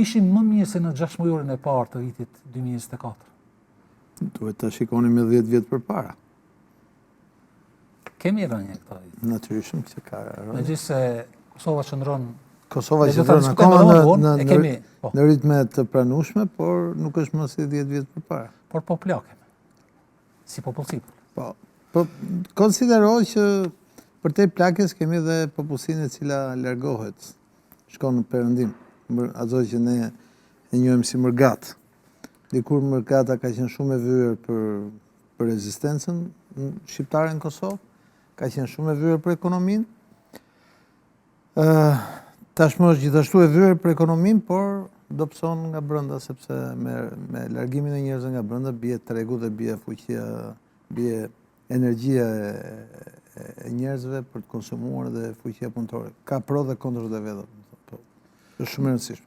ishim më mirë se në 6 mujorin e parë të vitit 2024. Duhet të shikoni me 10 vjetë për para. Kemi rënje këta vit. Natyrisht që ka rënje. Megjithse Kosova qëndron Kosova qëndron akoma në në ritme të pranueshme, por nuk është më si 10 vjetë për para. Por po plakemi, si popullsi. Po, konsidero që për te plakjes kemi dhe popullsinë e cila largohet, shkon në perëndim, ato që ne e njohim si mërgat. Dikur mërgata ka qenë shumë e vyer për rezistencën shqiptare në Kosovë, ka qenë shumë e vyer për ekonominë. Tashmë është gjithashtu e vyer për ekonominë, por dobëson nga brenda, sepse me largimin e njerëzve nga brenda bie tregu dhe bie fuqia, bie energjia e njerëzve për të konsumuar dhe fuqia punëtore. Ka pro dhe kundër dhe vetëm. Është shumë e rëndësishme.